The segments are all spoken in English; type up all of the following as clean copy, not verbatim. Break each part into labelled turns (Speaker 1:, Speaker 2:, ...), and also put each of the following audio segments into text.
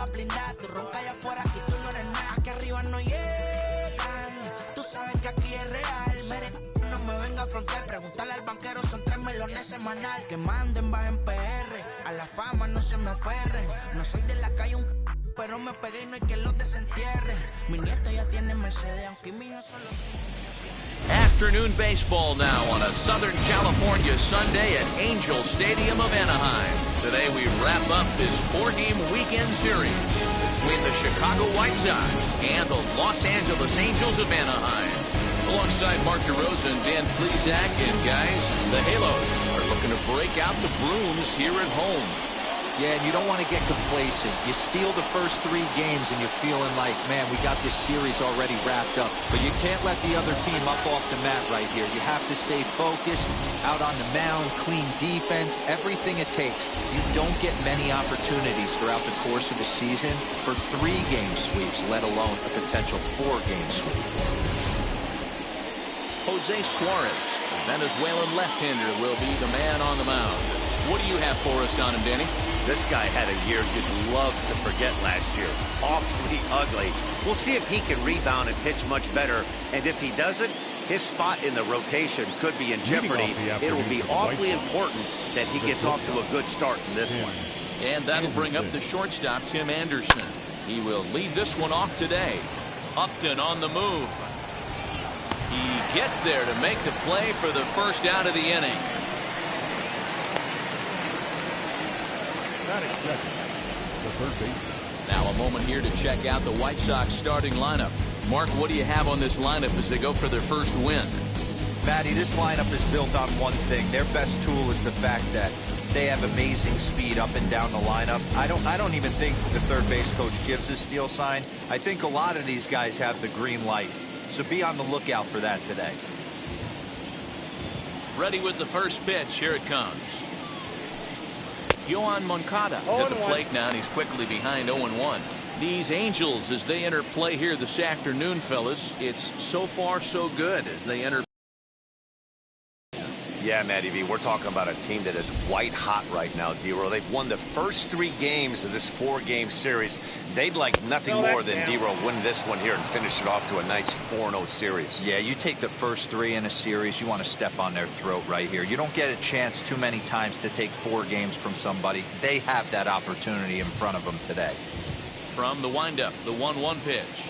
Speaker 1: todas blindadas. Tú roncas allá afuera y tú no eres nada. Aquí arriba no llegan. Tú sabes que aquí es real. Mere, no me venga a frontear. Preguntarle al banquero, son 3 melones semanal. Que manden, bajen PR. A la fama no se me aferren. No soy de la calle pero me pegué y no hay que los desentierre. Mi nieto ya tiene Mercedes, aunque mi hijo solo...
Speaker 2: Afternoon baseball now on a Southern California Sunday at Angel Stadium of Anaheim. Today we wrap up this 4-game weekend series between the Chicago White Sox and the Los Angeles Angels of Anaheim. Alongside Mark DeRosa and Dan Plesac, and guys, the Halos are looking to break out the brooms here at home.
Speaker 3: Yeah, and you don't want to get complacent. You steal the first 3 games and you're feeling like, man, we got this series already wrapped up. But you can't let the other team up off the mat right here. You have to stay focused, out on the mound, clean defense, everything it takes. You don't get many opportunities throughout the course of the season for 3-game sweeps, let alone a potential 4-game sweep.
Speaker 2: Jose Suarez, the Venezuelan left-hander, will be the man on the mound. What do you have for us on him, Danny?
Speaker 4: This guy had a year you'd love to forget last year. Awfully ugly. We'll see if he can rebound and pitch much better. And if he doesn't, his spot in the rotation could be in jeopardy. It will be awfully important that he gets off to a good start in this one.
Speaker 2: And that'll bring up the shortstop, Tim Anderson. He will lead this one off today. Upton on the move. He gets there to make the play for the first out of the inning. Now a moment here to check out the White Sox starting lineup. Mark, what do you have on this lineup as they go for their first win?
Speaker 3: Matty, this lineup is built on one thing. Their best tool is the fact that they have amazing speed up and down the lineup. I don't even think the third base coach gives a steal sign. I think a lot of these guys have the green light. So be on the lookout for that today.
Speaker 2: Ready with the first pitch. Here it comes. Yohan Moncada is at the plate now, and he's quickly behind 0-1. These Angels, as they enter play here this afternoon, fellas, it's so far so good as they enter.
Speaker 4: Yeah, Matty V, we're talking about a team that is white hot right now, D-Roll. They've won the first 3 games of this 4-game series. They'd like nothing more than D-Roll win this one here and finish it off to a nice 4-0 series. Yeah, you take the first 3 in a series, you want to step on their throat right here. You don't get a chance too many times to take 4 games from somebody. They have that opportunity in front of them today.
Speaker 2: From the windup, the 1-1 pitch.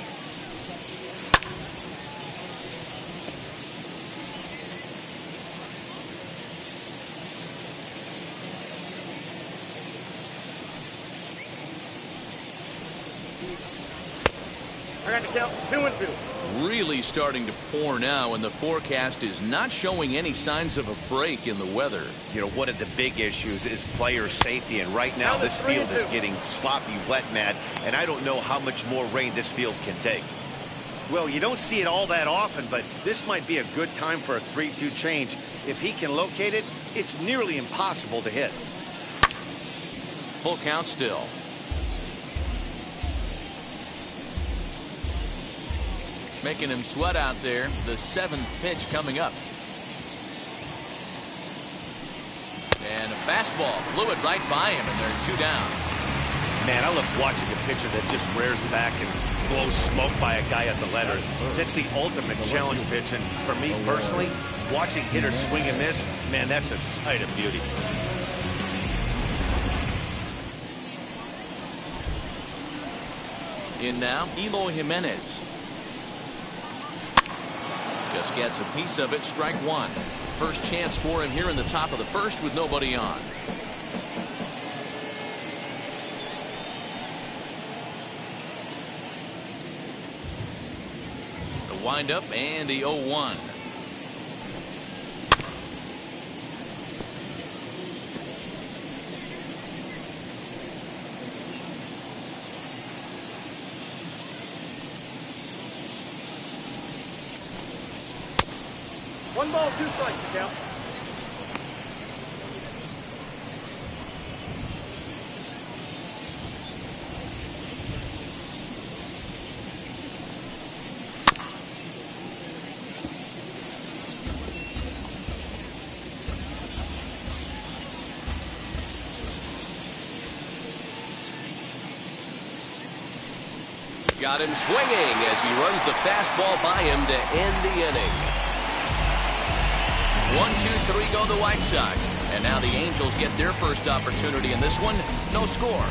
Speaker 5: I got the count 2-2.
Speaker 2: Really starting to pour now, and the forecast is not showing any signs of a break in the weather.
Speaker 4: You know, one of the big issues is player safety, and right now this field is getting sloppy wet, Matt, and I don't know how much more rain this field can take. Well, you don't see it all that often, but this might be a good time for a 3-2 change. If he can locate it, it's nearly impossible to hit.
Speaker 2: Full count still. Making him sweat out there. The 7th pitch coming up. And a fastball blew it right by him, and they're 2 down.
Speaker 4: Man, I love watching a pitcher that just rears back and blows smoke by a guy at the letters. That's the ultimate challenge pitch, and for me personally, watching hitters swing and miss, man, that's a sight of beauty.
Speaker 2: In now, Eloy Jimenez. Just gets a piece of it. Strike 1. First chance for him here in the top of the first with nobody on. The windup and the 0-1.
Speaker 5: One ball, 2 strikes, the count.
Speaker 2: got him swinging as he runs the fastball by him to end the inning. 1-2-3 go the White Sox. And now the Angels get their first opportunity in this one. No score.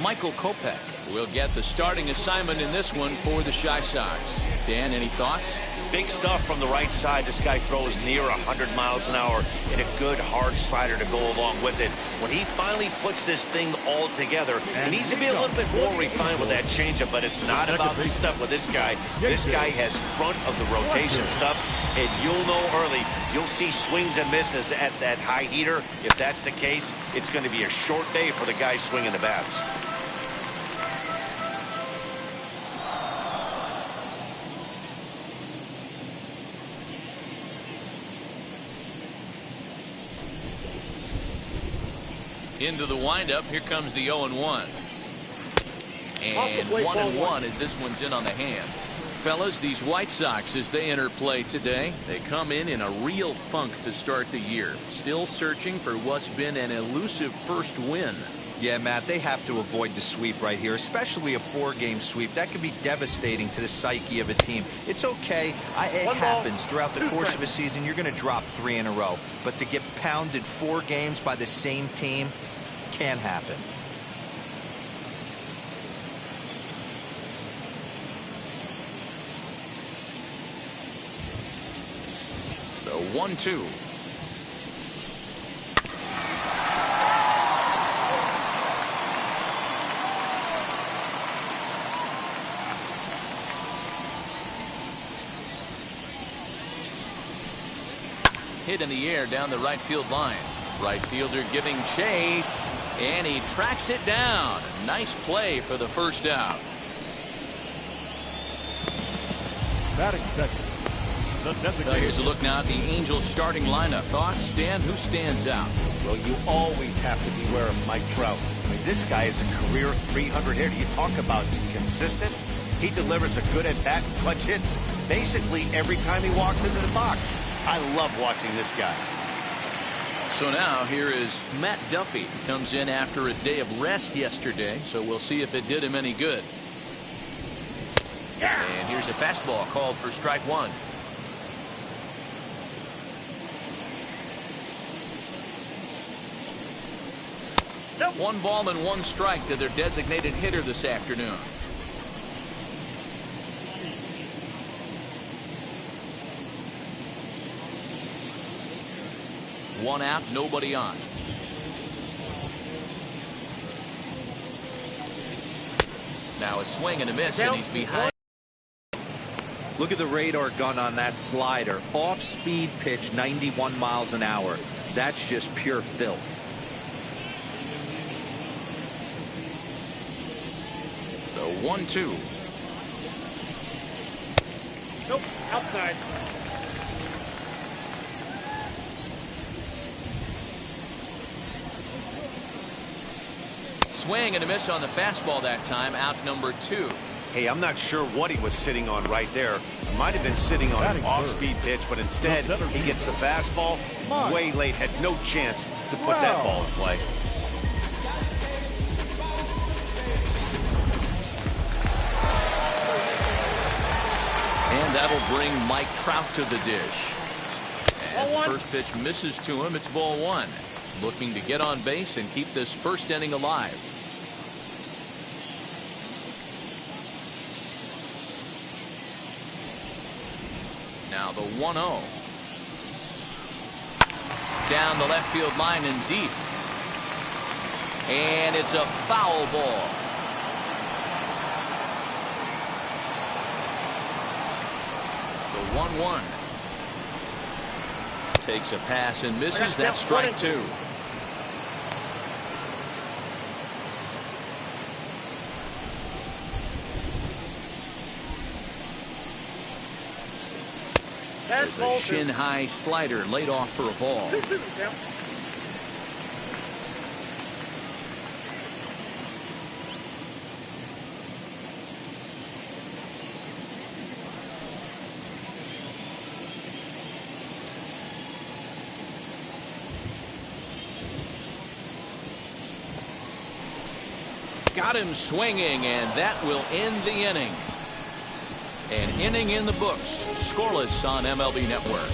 Speaker 2: Michael Kopech will get the starting assignment in this one for the Chi Sox. Dan, any thoughts?
Speaker 4: Big stuff from the right side. This guy throws near 100 miles an hour and a good hard slider to go along with it. When he finally puts this thing all together, he needs to be a little bit more refined with that changeup, but it's not about the stuff with this guy. This guy has front of the rotation stuff, and you'll know early. You'll see swings and misses at that high heater. If that's the case, it's going to be a short day for the guy swinging the bats.
Speaker 2: Into the windup, here comes the 0-1. And 1-1 as this one's in on the hands. Fellas, these White Sox, as they enter play today, they come in a real funk to start the year. Still searching for what's been an elusive first win.
Speaker 3: Yeah, Matt, they have to avoid the sweep right here, especially a 4-game sweep. That could be devastating to the psyche of a team. It's okay. It happens throughout the course of a season. You're going to drop 3 in a row. But to get pounded 4 games by the same team can happen.
Speaker 2: The 1-2. Hit in the air down the right field line. Right fielder giving chase, and he tracks it down. Nice play for the first out.
Speaker 6: Batting second.
Speaker 2: Now here's a look now at the Angels starting lineup. Thoughts, Dan? Who stands out?
Speaker 4: Well, you always have to beware of Mike Trout. I mean, this guy is a career 300 hitter. You talk about consistent. He delivers a good at-bat and clutch hits basically every time he walks into the box. I love watching this guy.
Speaker 2: So now here is Matt Duffy. He comes in after a day of rest yesterday, so we'll see if it did him any good. And here's a fastball called for strike 1.
Speaker 5: Nope.
Speaker 2: 1 ball and 1 strike to their designated hitter this afternoon. One out, nobody on. Now a swing and a miss, and he's behind.
Speaker 3: Look at the radar gun on that slider. Off-speed pitch, 91 miles an hour. That's just pure filth.
Speaker 2: The 1-2.
Speaker 5: Nope, outside.
Speaker 2: Swing and a miss on the fastball that time. Out number 2.
Speaker 4: Hey, I'm not sure what he was sitting on right there. He might have been sitting on an off-speed pitch, but instead he gets the fastball way late. Had no chance to put that ball in play.
Speaker 2: And that'll bring Mike Trout to the dish. As the first pitch misses to him, it's ball 1. Looking to get on base and keep this first inning alive. Now the 1-0. Down the left field line and deep. And it's a foul ball. The 1-1. Takes a pass and misses. That's strike 2. There's a shin-high slider laid off for a ball. Got him swinging, and that will end the inning. An inning in the books, scoreless on MLB Network.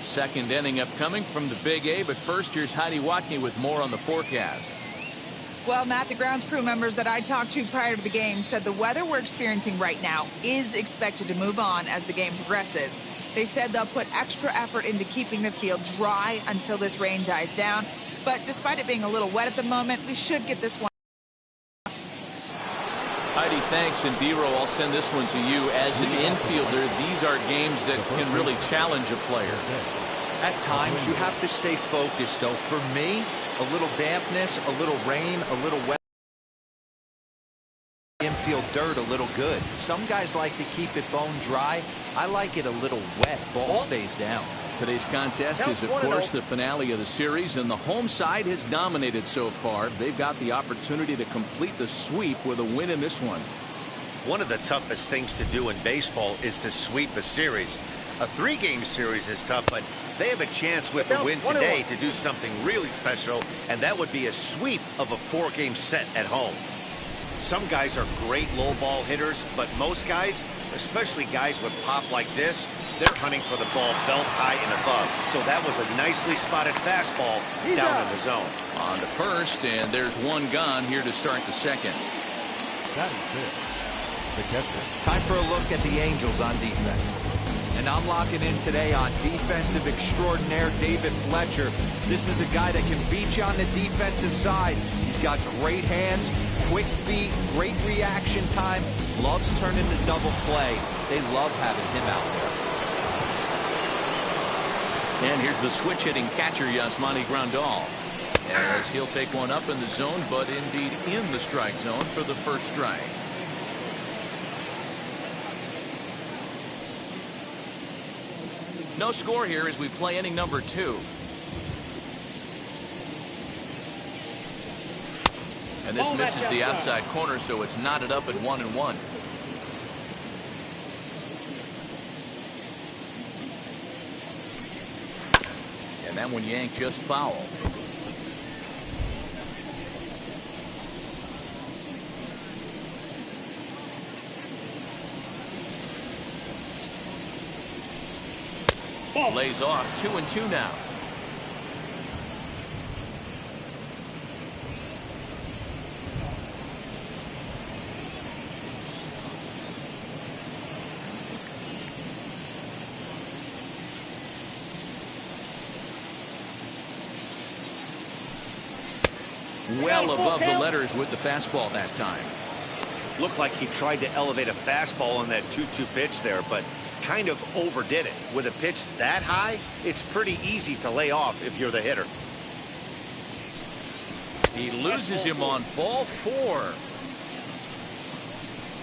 Speaker 2: Second inning upcoming from the Big A, but first here's Heidi Watney with more on the forecast.
Speaker 7: Well, Matt, the grounds crew members that I talked to prior to the game said the weather we're experiencing right now is expected to move on as the game progresses. They said they'll put extra effort into keeping the field dry until this rain dies down. But despite it being a little wet at the moment, we should get this one.
Speaker 2: Heidi, thanks. And Dero, I'll send this one to you. As an infielder, these are games that can really challenge a player.
Speaker 3: At times, you have to stay focused, though. For me, a little dampness, a little rain, a little wet. Infield dirt a little good. Some guys like to keep it bone dry. I like it a little wet. Ball stays down.
Speaker 2: Today's contest is, of course, the finale of the series, and the home side has dominated so far. They've got the opportunity to complete the sweep with a win in this one.
Speaker 4: One of the toughest things to do in baseball is to sweep a series. A 3-game series is tough, but they have a chance with a win today to do something really special, and that would be a sweep of a 4-game set at home. Some guys are great low ball hitters, but most guys, especially guys with pop like this, they're hunting for the ball belt high and above. So that was a nicely spotted fastball down in the zone.
Speaker 2: On to first, and there's one gone here to start the second.
Speaker 6: That is it. The catcher.
Speaker 3: Time for a look at the Angels on defense. And I'm locking in today on defensive extraordinaire David Fletcher. This is a guy that can beat you on the defensive side. He's got great hands, quick feet, great reaction time, loves turning the double play. They love having him out there.
Speaker 2: And here's the switch-hitting catcher, Yasmani Grandal, as he'll take one up in the zone, but indeed in the strike zone for the first strike. No score here as we play inning number 2. And this misses the outside corner, so it's knotted up at 1-1. And that one yanked just foul. Lays off 2-2 now. Well above the letters with the fastball that time.
Speaker 4: Looked like he tried to elevate a fastball on that 2-2 pitch there, but kind of overdid it. With a pitch that high, it's pretty easy to lay off if you're the hitter.
Speaker 2: He loses him on ball 4.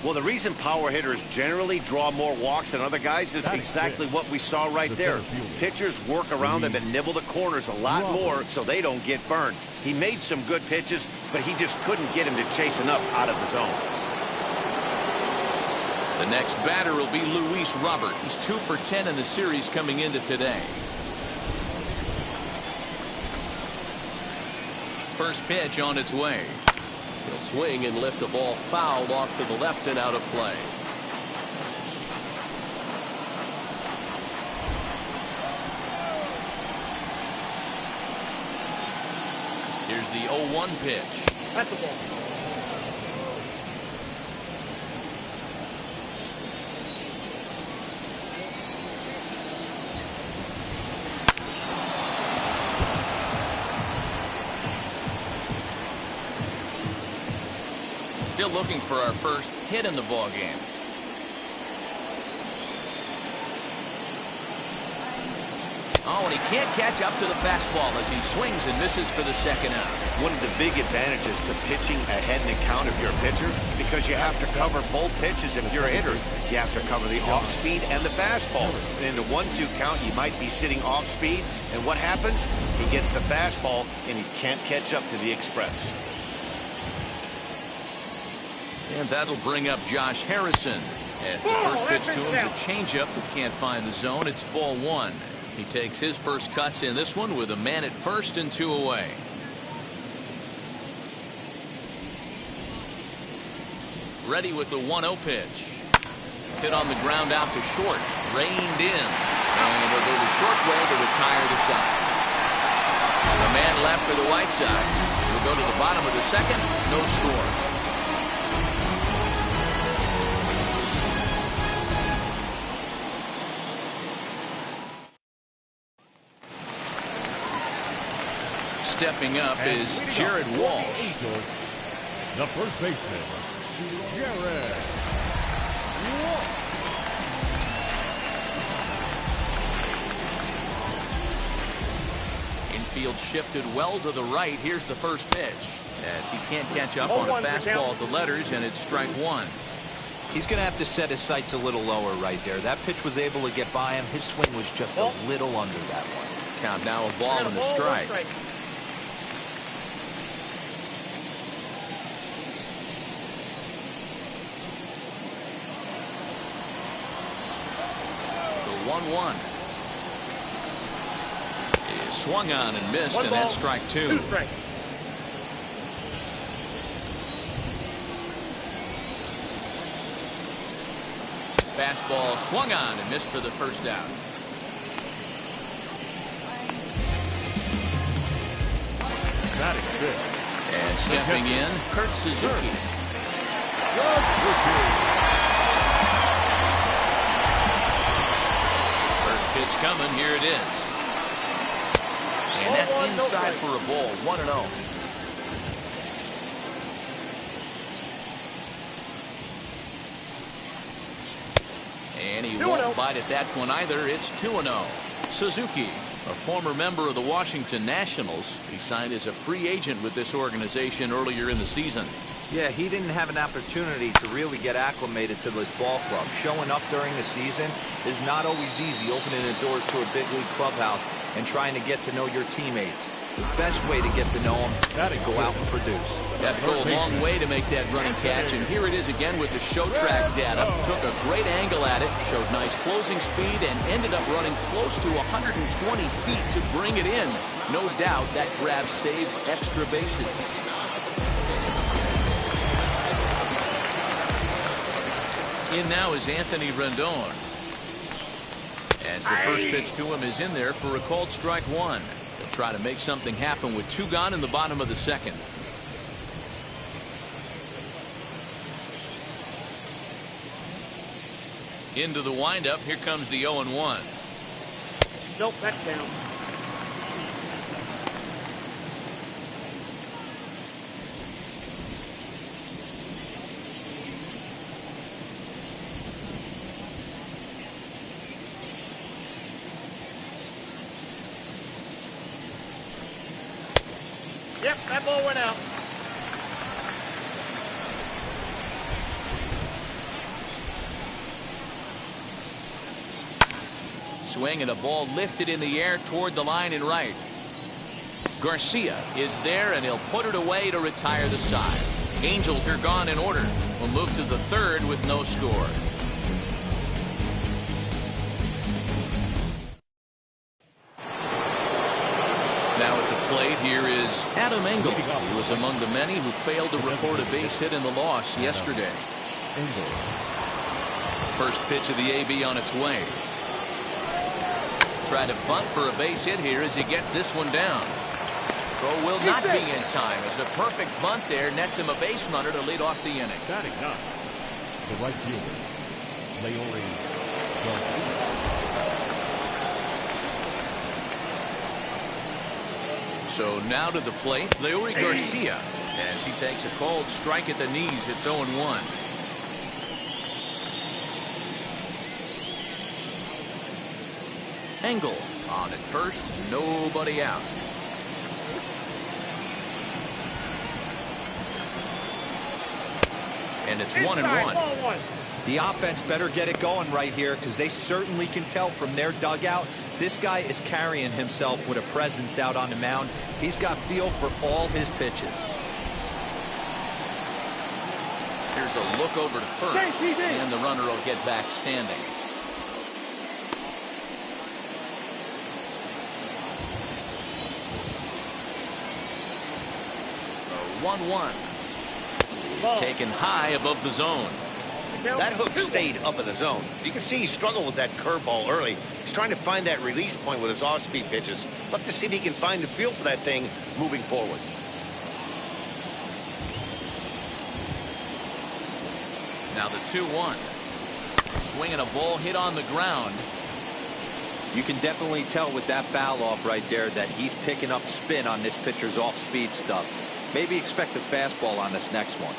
Speaker 4: Well, the reason power hitters generally draw more walks than other guys is exactly what we saw right there. Pitchers work around them and nibble the corners a lot more so they don't get burned. He made some good pitches, but he just couldn't get him to chase enough out of the zone.
Speaker 2: The next batter will be Luis Robert. He's 2 for 10 in the series coming into today. First pitch on its way. He'll swing and lift a ball foul off to the left and out of play. Here's the 0-1 pitch.
Speaker 5: That's the ball.
Speaker 2: Still looking for our first hit in the ball game. Oh, and he can't catch up to the fastball as he swings and misses for the second out.
Speaker 4: One of the big advantages to pitching ahead in the count if you're a pitcher, because you have to cover both pitches if you're a hitter. You have to cover the off-speed and the fastball. And in the 1-2 count, you might be sitting off-speed, and what happens? He gets the fastball, and he can't catch up to the express.
Speaker 2: And that'll bring up Josh Harrison. As the first pitch to him is a changeup that can't find the zone. It's ball 1. He takes his first cuts in this one with a man at first and 2 away. Ready with the 1-0 pitch. Hit on the ground out to short. Reined in. And they'll go the short way to retire the side. The man left for the White Sox will go to the bottom of the second. No score. Stepping up is Jared Walsh.
Speaker 6: The first baseman, Jared Walsh.
Speaker 2: Infield shifted well to the right. Here's the first pitch. As he can't catch up on a fastball at the letters, and it's strike one.
Speaker 3: He's going to have to set his sights a little lower right there. That pitch was able to get by him. His swing was just a little under that one.
Speaker 2: Count now a ball and a strike. The 1-1 is swung on and missed, and that's strike two. Fastball swung on and missed for the first out. And stepping in, Kurt Suzuki. First pitch coming, here it is. And that's inside for a ball, 1-0. And he won't bite at that one either. It's 2-0. Suzuki, a former member of the Washington Nationals. He signed as a free agent with this organization earlier in the season.
Speaker 3: Yeah, he didn't have an opportunity to really get acclimated to this ball club. Showing up during the season is not always easy, opening the doors to a big league clubhouse and trying to get to know your teammates. The best way to get to know them is to go out and produce.
Speaker 2: That go a long way to make that running catch, and here it is again with the show track data. Took a great angle at it, showed nice closing speed, and ended up running close to 120 feet to bring it in. No doubt that grab saved extra bases. In now is Anthony Rendon. As the first pitch to him is in there for a called strike one. They'll try to make something happen with two gone in the bottom of the second. Into the windup. Here comes the 0-1.
Speaker 5: Nope, that's down. Yep, that ball went out.
Speaker 2: Swing and a ball lifted in the air toward the line and right. Garcia is there, and he'll put it away to retire the side. Angels are gone in order. We'll move to the third with no score. Here is Adam Engel. He was among the many who failed to record a base hit in the loss yesterday. First pitch of the AB on its way. Try to bunt for a base hit here as he gets this one down. Throw will not be in time as a perfect bunt there nets him a base runner to lead off the inning.
Speaker 6: Batting ninth, the right fielder, Leury Garcia.
Speaker 2: So now to the plate, Leury Garcia, as he takes a called strike at the knees. It's 0-1. Engel on at first, nobody out. And it's 1-1.
Speaker 3: The offense better get it going right here, because they certainly can tell from their dugout this guy is carrying himself with a presence out on the mound. He's got feel for all his pitches.
Speaker 2: Here's a look over to first, and the runner will get back standing. A 1-1. He's taken high above the zone.
Speaker 4: That hook stayed up in the zone. You can see he struggled with that curveball early. He's trying to find that release point with his off-speed pitches. Love to see if he can find the feel for that thing moving forward.
Speaker 2: Now the 2-1. Swinging a ball hit on the ground.
Speaker 3: You can definitely tell with that foul off right there that he's picking up spin on this pitcher's off-speed stuff. Maybe expect a fastball on this next one.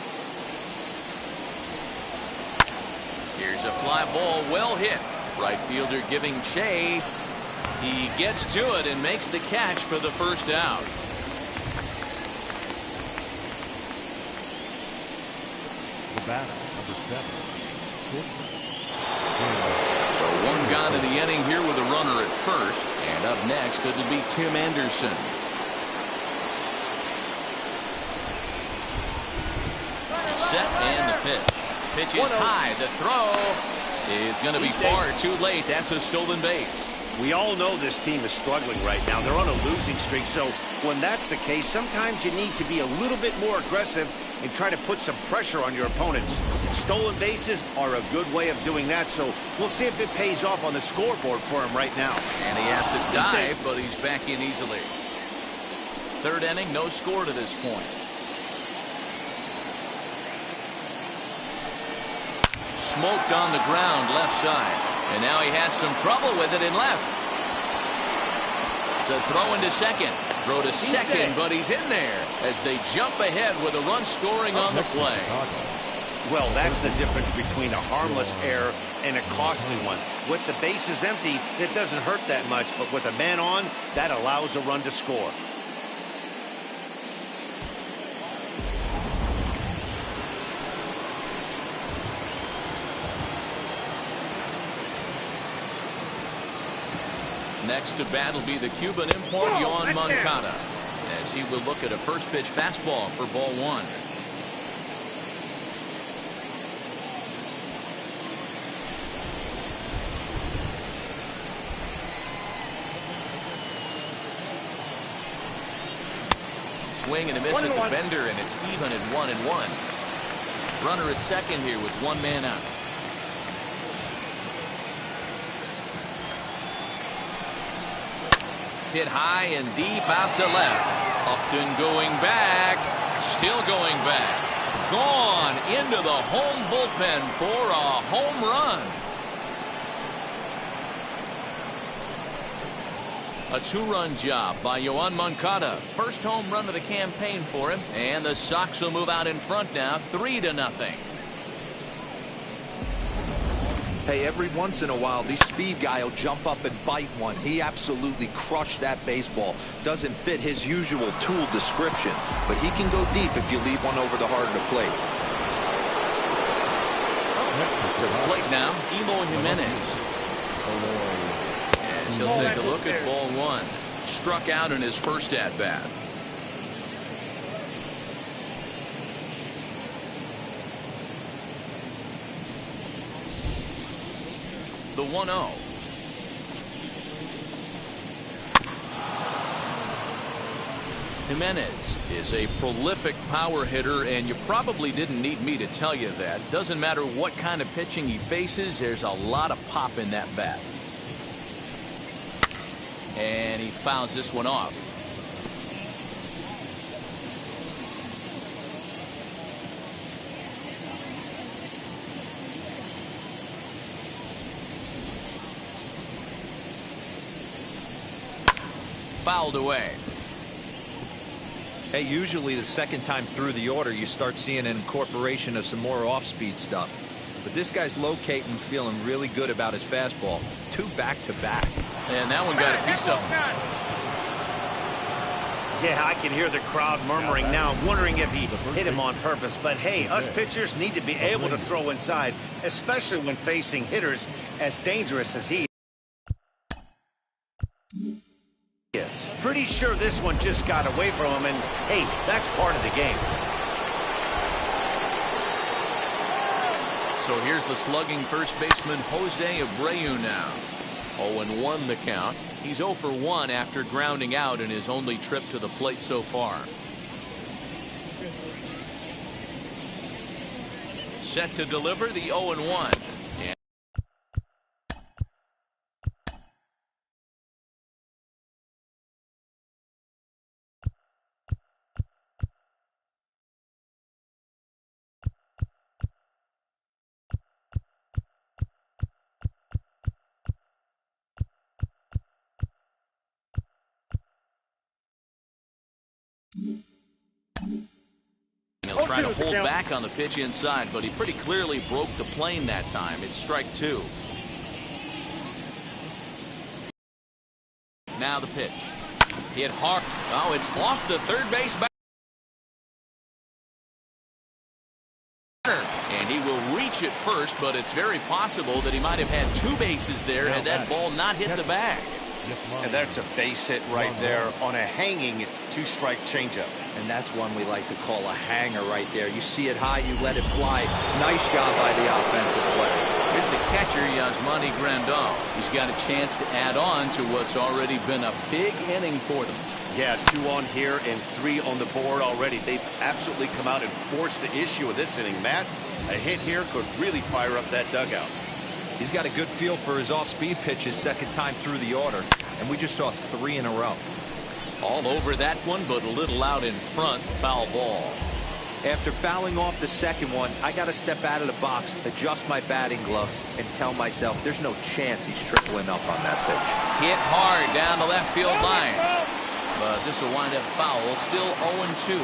Speaker 2: Here's a fly ball, well hit. Right fielder giving chase. He gets to it and makes the catch for the first out.
Speaker 6: The batter, number 7, shortstop.
Speaker 2: So one gone in the inning here with a runner at first. And up next it'll be Tim Anderson. Set and the pitch. Pitch is high. The throw is going to be far too late. That's a stolen base.
Speaker 4: We all know this team is struggling right now. They're on a losing streak, so when that's the case, sometimes you need to be a little bit more aggressive and try to put some pressure on your opponents. Stolen bases are a good way of doing that, so we'll see if it pays off on the scoreboard for him right now.
Speaker 2: And he has to dive, but he's back in easily. Third inning, no score to this point. Smoked on the ground left side. And now he has some trouble with it in left. The throw into second. Throw to second, but he's in there as they jump ahead with a run scoring on the play.
Speaker 4: Well, that's the difference between a harmless error and a costly one. With the bases empty, it doesn't hurt that much, but with a man on, that allows a run to score.
Speaker 2: Next to bat will be the Cuban import, Yoan Moncada, as he will look at a first pitch fastball for ball 1. Swing and a miss at the bender, and it's even at 1-1. Runner at second here with one man out. Hit high and deep out to left. Upton going back. Still going back. Gone into the home bullpen for a home run. A 2-run job by Yoan Moncada. First home run of the campaign for him. And the Sox will move out in front now, 3-0.
Speaker 3: Hey, every once in a while, the speed guy will jump up and bite one. He absolutely crushed that baseball. Doesn't fit his usual tool description, but he can go deep if you leave one over the heart of the plate.
Speaker 2: To the plate now, Eloy Jimenez. As he'll take a look at ball 1. Struck out in his first at-bat. The 1-0. Jimenez is a prolific power hitter, and you probably didn't need me to tell you that. Doesn't matter what kind of pitching he faces, there's a lot of pop in that bat. And he fouls this one off. Fouled away.
Speaker 3: Hey, usually the second time through the order, you start seeing an incorporation of some more off-speed stuff. But this guy's locating, feeling really good about his fastball. 2 back-to-back.
Speaker 2: And that one got a piece of him.
Speaker 4: Yeah, I can hear the crowd murmuring now, wondering if he hit him on purpose. But hey, us pitchers need to be able to throw inside, especially when facing hitters as dangerous as he is. Pretty sure this one just got away from him, and hey, that's part of the game.
Speaker 2: So here's the slugging first baseman Jose Abreu now. 0-1 the count. He's 0 for 1 after grounding out in his only trip to the plate so far. set to deliver the 0-1. He'll try to hold back on the pitch inside, but he pretty clearly broke the plane that time. It's strike 2. Now the pitch. Hit hard. Oh, it's off the third base back. And he will reach it first, but it's very possible that he might have had 2 bases there had that ball not hit the bag.
Speaker 4: And that's a base hit right there on a hanging 2-strike changeup.
Speaker 3: And that's one we like to call a hanger right there. You see it high, you let it fly. Nice job by the offensive player.
Speaker 2: Here's the catcher, Yasmani Grandal. He's got a chance to add on to what's already been a big inning for them.
Speaker 4: Yeah, 2 on here and 3 on the board already. They've absolutely come out and forced the issue of this inning, Matt. A hit here could really fire up that dugout.
Speaker 3: He's got a good feel for his off-speed pitches second time through the order, and we just saw 3 in a row.
Speaker 2: All over that one, but a little out in front. Foul ball.
Speaker 3: After fouling off the second one, I got to step out of the box, adjust my batting gloves, and tell myself there's no chance he's tripling up on that pitch.
Speaker 2: Hit hard down the left field line. But this will wind up foul. Still 0-2.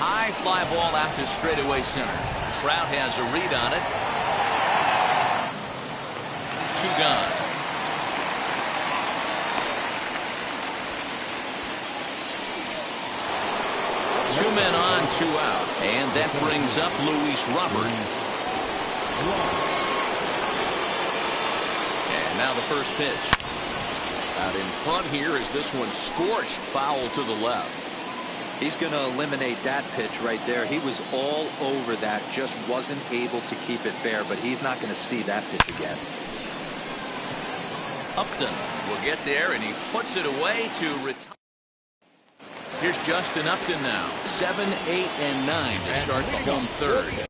Speaker 2: High fly ball out to straightaway center. Trout has a read on it. 2 gone. Two men on, 2 out. And that brings up Luis Robert. And now the first pitch. Out in front here is this one scorched foul to the left.
Speaker 3: He's going to eliminate that pitch right there. He was all over that, just wasn't able to keep it fair, but he's not going to see that pitch again.
Speaker 2: Upton will get there, and he puts it away to retire. Here's Justin Upton now. 7, 8, and 9 to start the home third.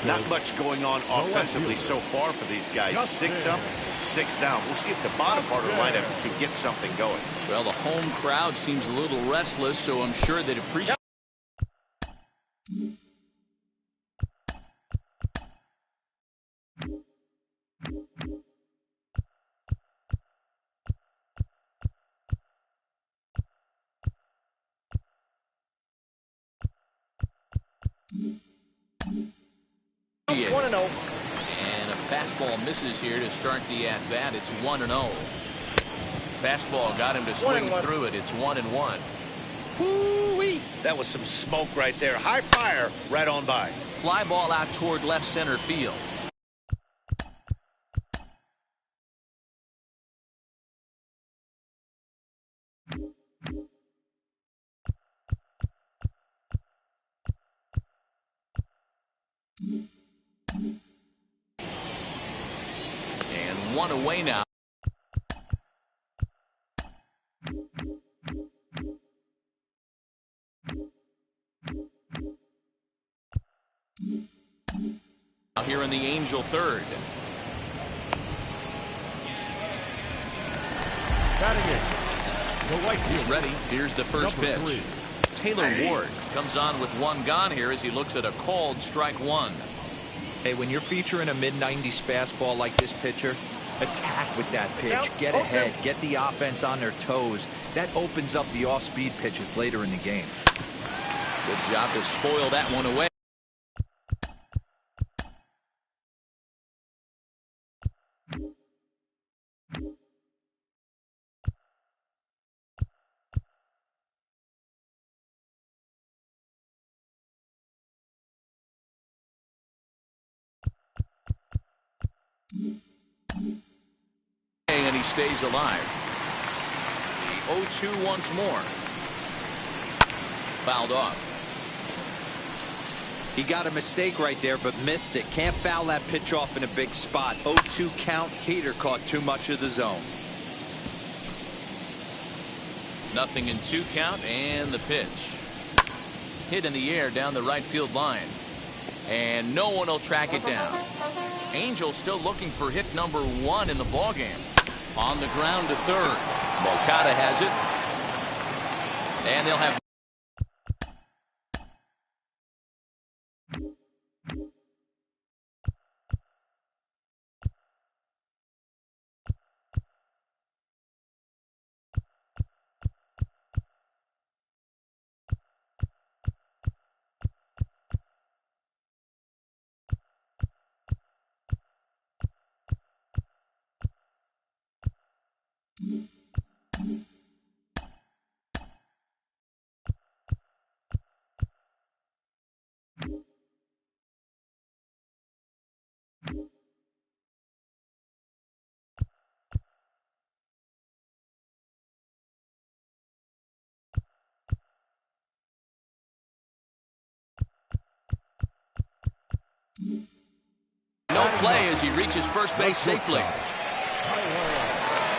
Speaker 4: Not much going on offensively so far for these guys. 6 up, 6 down. We'll see if the bottom part of the lineup can get something going.
Speaker 2: Well, the home crowd seems a little restless, so I'm sure they'd appreciate. And a fastball misses here to start the at-bat. It's 1-0. Fastball got him to swing through it. It's 1-1.
Speaker 4: Woo-wee! That was some smoke right there. High fire right on by.
Speaker 2: Fly ball out toward left center field. And 1 away now. Here in the Angel third. He's ready. Here's the first pitch. Taylor Ward comes on with 1 gone here as he looks at a called strike 1.
Speaker 3: Hey, when you're featuring a mid-90s fastball like this pitcher, attack with that pitch. Get ahead. Get the offense on their toes. That opens up the off-speed pitches later in the game.
Speaker 2: Good job to spoil that one away. And he stays alive. The 0-2 once more. fouled off.
Speaker 3: He got a mistake right there, but missed it. Can't foul that pitch off in a big spot. 0-2 count. Heater caught too much of the zone.
Speaker 2: Nothing in 2 count, and the pitch. Hit in the air down the right field line. And no one will track it down. Angels still looking for hit number 1 in the ballgame. On the ground to third. Moncada has it. And they'll have no play as he reaches first base safely.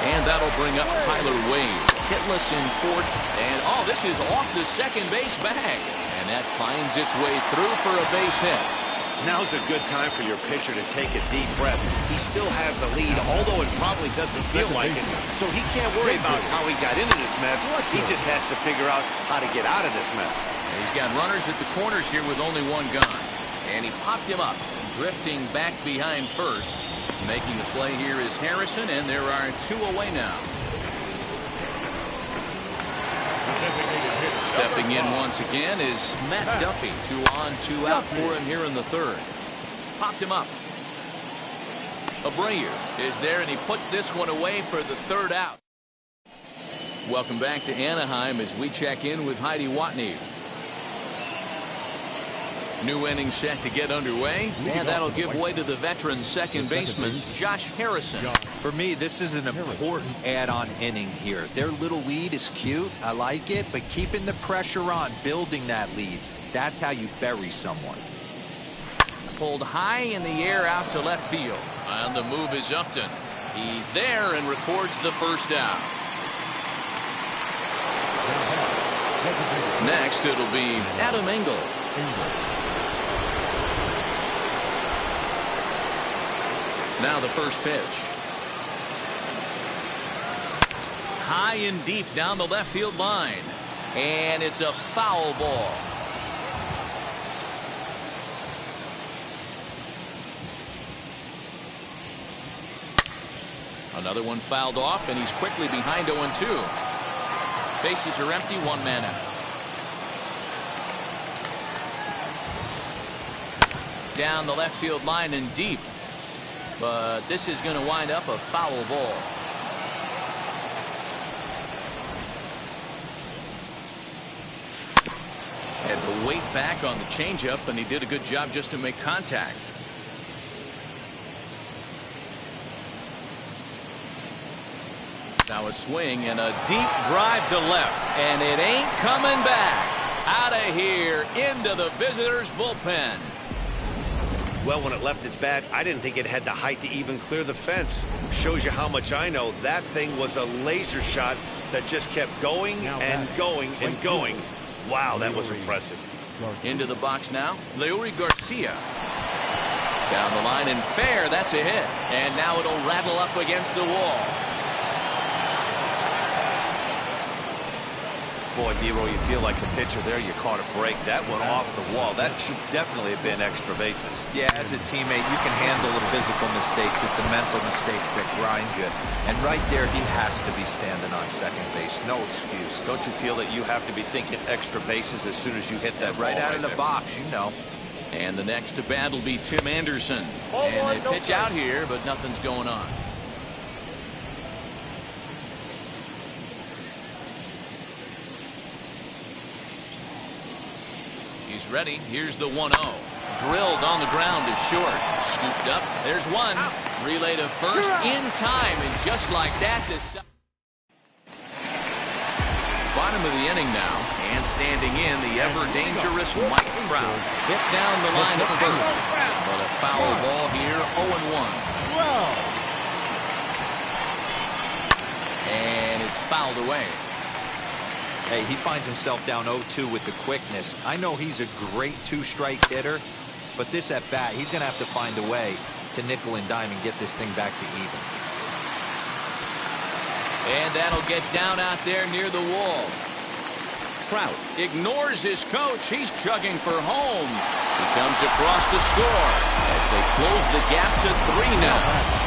Speaker 2: And that'll bring up Tyler Wade. Hitless in fourth. And oh, this is off the second base bag. And that finds its way through for a base hit.
Speaker 4: Now's a good time for your pitcher to take a deep breath. He still has the lead, although it probably doesn't feel like it. So he can't worry about how he got into this mess. He just has to figure out how to get out of this mess.
Speaker 2: And he's got runners at the corners here with only 1 gone. And he popped him up, drifting back behind first. Making the play here is Harrison, and there are 2 away now. Stepping in once again is Matt Duffy. 2 on, 2 out for him here in the third. Popped him up. Abreu is there, and he puts this one away for the 3rd out. Welcome back to Anaheim as we check in with Heidi Watney. New inning set to get underway, and that'll give way to the veteran second baseman, Josh Harrison.
Speaker 3: For me, this is an important add-on inning here. Their little lead is cute. I like it, but keeping the pressure on, building that lead, that's how you bury someone.
Speaker 2: Pulled high in the air out to left field. On the move is Upton. He's there and records the first out. Next, it'll be Adam Engel. Now the first pitch. High and deep down the left field line. And it's a foul ball. Another one fouled off, and he's quickly behind 0-2. Bases are empty, 1 man out. Down the left field line and deep. But this is going to wind up a foul ball. Had to wait back on the changeup, and he did a good job just to make contact. Now a swing and a deep drive to left, and it ain't coming back. Out of here into the visitors' bullpen.
Speaker 4: Well, when it left its bat, I didn't think it had the height to even clear the fence. Shows you how much I know. That thing was a laser shot that just kept going and going and going. Wow, that was impressive.
Speaker 2: Into the box now, Leury Garcia. Down the line and fair, that's a hit. And now it'll rattle up against the wall.
Speaker 4: Boy, Dero, you feel like a pitcher there. You caught a break. That went off the wall. That should definitely have been extra bases.
Speaker 3: Yeah, as a teammate, you can handle the physical mistakes. It's the mental mistakes that grind you. And right there, he has to be standing on second base. No excuse.
Speaker 4: Don't you feel that you have to be thinking extra bases as soon as you hit that
Speaker 3: right
Speaker 4: ball
Speaker 3: out of the box, you know.
Speaker 2: And the next to bat will be Tim Anderson. And they pitch out here, but nothing's going on. He's ready. Here's the 1-0. Drilled on the ground to short. Scooped up. There's one. Relay to first in time. And just like that, this bottom of the inning now, and standing in, the ever-dangerous Mike Trout. Hit down the line at first, but a foul ball here, 0-1. And it's fouled away.
Speaker 3: Hey, he finds himself down 0-2 with the quickness. I know he's a great two-strike hitter, but this at bat, he's going to have to find a way to nickel and dime and get this thing back to even.
Speaker 2: And that'll get down out there near the wall. Trout ignores his coach. He's chugging for home. He comes across to score as they close the gap to 3 now.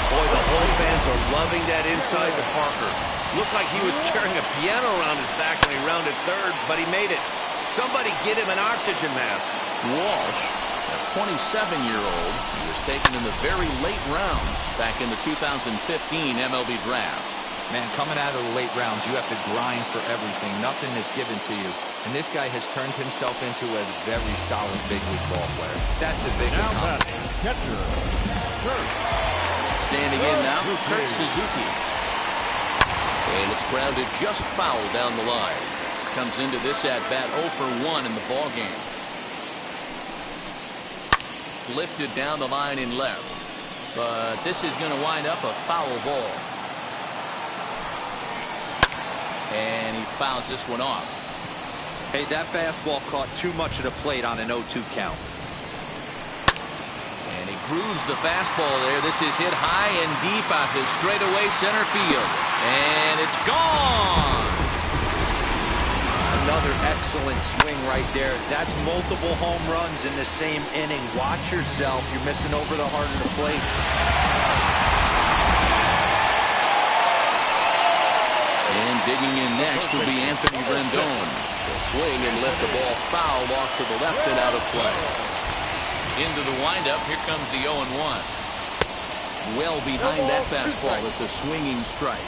Speaker 4: Boy, the home fans are loving that inside the Parker. Looked like he was carrying a piano around his back when he rounded third, but he made it. Somebody get him an oxygen mask.
Speaker 2: Walsh, a 27-year-old, he was taken in the very late rounds back in the 2015 MLB draft.
Speaker 3: Man, coming out of the late rounds, you have to grind for everything. Nothing is given to you. And this guy has turned himself into a very solid big league ball player. That's a big accomplishment.
Speaker 2: Standing in now, Kurt Suzuki. And it's grounded just foul down the line. Comes into this at-bat 0 for 1 in the ball game. Lifted down the line in left. But this is going to wind up a foul ball. And he fouls this one off.
Speaker 3: Hey, that fastball caught too much of the plate on an 0-2 count.
Speaker 2: And he grooves the fastball there. This is hit high and deep out to straightaway center field. And it's gone.
Speaker 3: Another excellent swing right there. That's multiple home runs in the same inning. Watch yourself. You're missing over the heart of the plate.
Speaker 2: And digging in next will be Anthony Rendon. He'll swing and lift the ball foul off to the left and out of play. Into the windup, here comes the 0-1. Well behind that fastball, it's a swinging strike.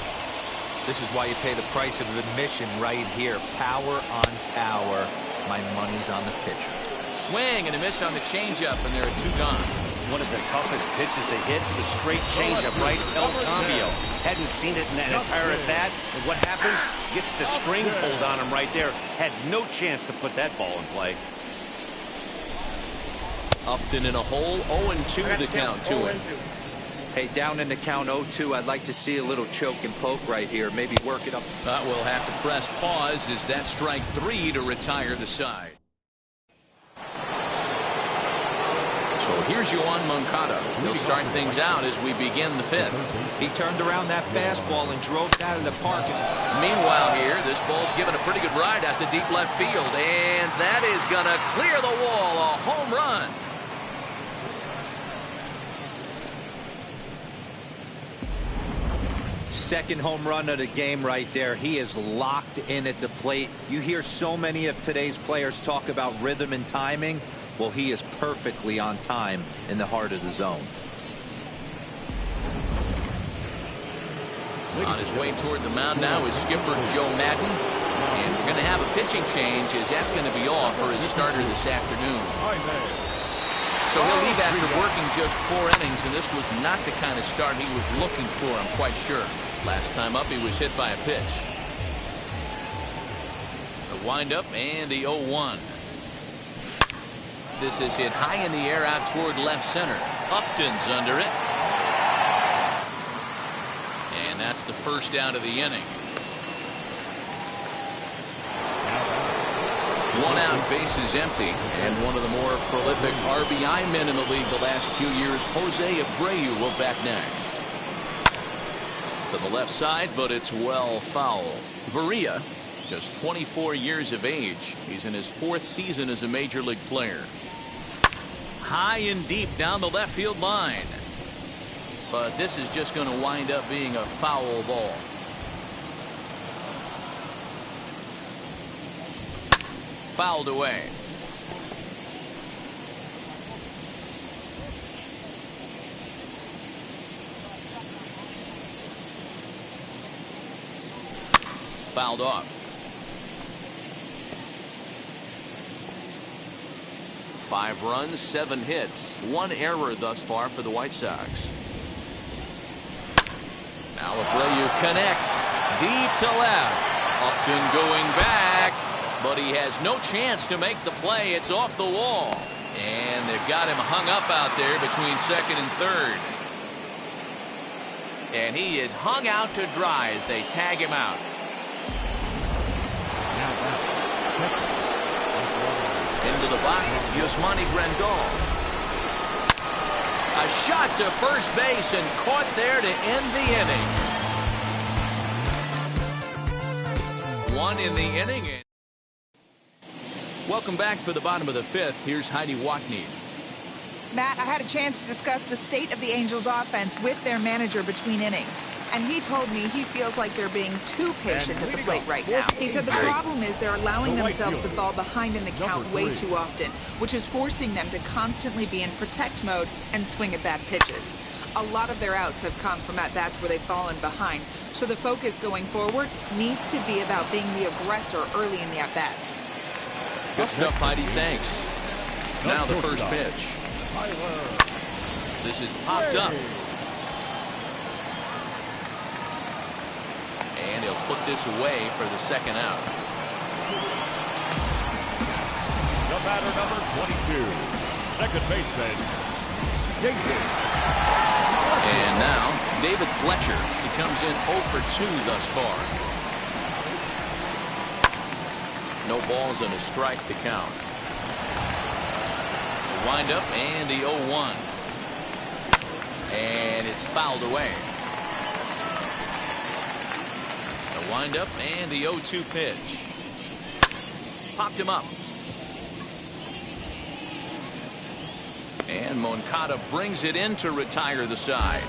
Speaker 3: This is why you pay the price of admission right here. Power on power. My money's on the pitcher.
Speaker 2: Swing and a miss on the changeup, and there are 2 gone.
Speaker 4: One of the toughest pitches to hit, the straight changeup, right? El Cambio. Hadn't seen it in that entire at bat. And what happens? Gets the string pulled on him right there. Had no chance to put that ball in play.
Speaker 2: Upton in a hole, 0-2 the count to him.
Speaker 3: Hey, down in the count 0-2, I'd like to see a little choke and poke right here. Maybe work it up.
Speaker 2: But we'll have to press pause as that strike 3 to retire the side. So here's Yoan Moncada. He'll start things out as we begin the 5th.
Speaker 3: He turned around that fastball and drove it out of the park.
Speaker 2: Meanwhile here, this ball's given a pretty good ride out to deep left field. And that is going to clear the wall. A home run.
Speaker 3: Second home run of the game right there. He is locked in at the plate. You hear so many of today's players talk about rhythm and timing. Well, he is perfectly on time in the heart of the zone.
Speaker 2: On his way toward the mound now is skipper Joe Maddon. And we're going to have a pitching change as that's going to be off for his starter this afternoon. So he'll leave after working just 4 innings, and this was not the kind of start he was looking for, I'm quite sure. Last time up, he was hit by a pitch. The windup and the 0-1. This is hit high in the air out toward left center. Upton's under it. And that's the first out of the inning. 1 out, bases empty, and one of the more prolific RBI men in the league the last few years, Jose Abreu, will bat next. To the left side, but it's well foul. Varia, just 24 years of age. He's in his 4th season as a major league player. High and deep down the left field line. But this is just going to wind up being a foul ball. Fouled away. Fouled off. 5 runs, 7 hits, 1 error thus far for the White Sox. Now Abreu connects deep to left. Upton going back, but he has no chance to make the play. It's off the wall. And they've got him hung up out there between second and third. And he is hung out to dry as they tag him out. Into the box, Yasmani Grandal. A shot to first base and caught there to end the inning. One in the inning. Welcome back for the bottom of the fifth. Here's Heidi Watney.
Speaker 7: Matt, I had a chance to discuss the state of the Angels offense with their manager between innings. And he told me he feels like they're being too patient at the plate right now. He said the problem is they're allowing themselves to fall behind in the count way too often, which is forcing them to constantly be in protect mode and swing at bad pitches. A lot of their outs have come from at-bats where they've fallen behind. So the focus going forward needs to be about being the aggressor early in the at-bats.
Speaker 2: Good stuff, Heidi. Thanks. Now the first pitch. This is popped up. And he'll put this away for the second out.
Speaker 6: The batter, number 22, second baseman, David.
Speaker 2: And now, David Fletcher. He comes in 0 for 2 thus far. No balls and a strike to count. Wind up and the 0-1. And it's fouled away. The wind up and the 0-2 pitch. Popped him up. And Moncada brings it in to retire the side.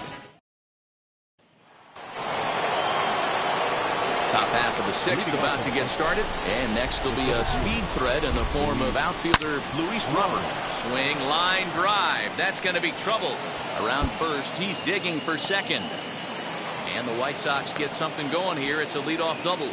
Speaker 2: Top half of the sixth about to get started. And next will be a speed threat in the form of outfielder Luis Robert. Swing, line drive. That's going to be trouble. Around first, he's digging for second. And the White Sox get something going here. It's a leadoff double.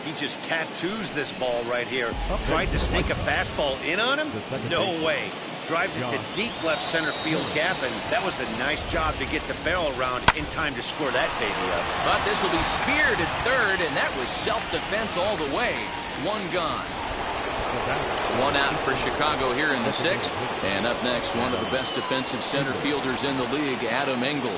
Speaker 4: He just tattoos this ball right here. Tried to sneak a fastball in on him? No way. Drives it to deep left center field gap, and that was a nice job to get the barrel around in time to score that baby up.
Speaker 2: But this will be speared at third, and that was self-defense all the way. One gone. One out for Chicago here in the sixth. And up next, one of the best defensive center fielders in the league, Adam Engel.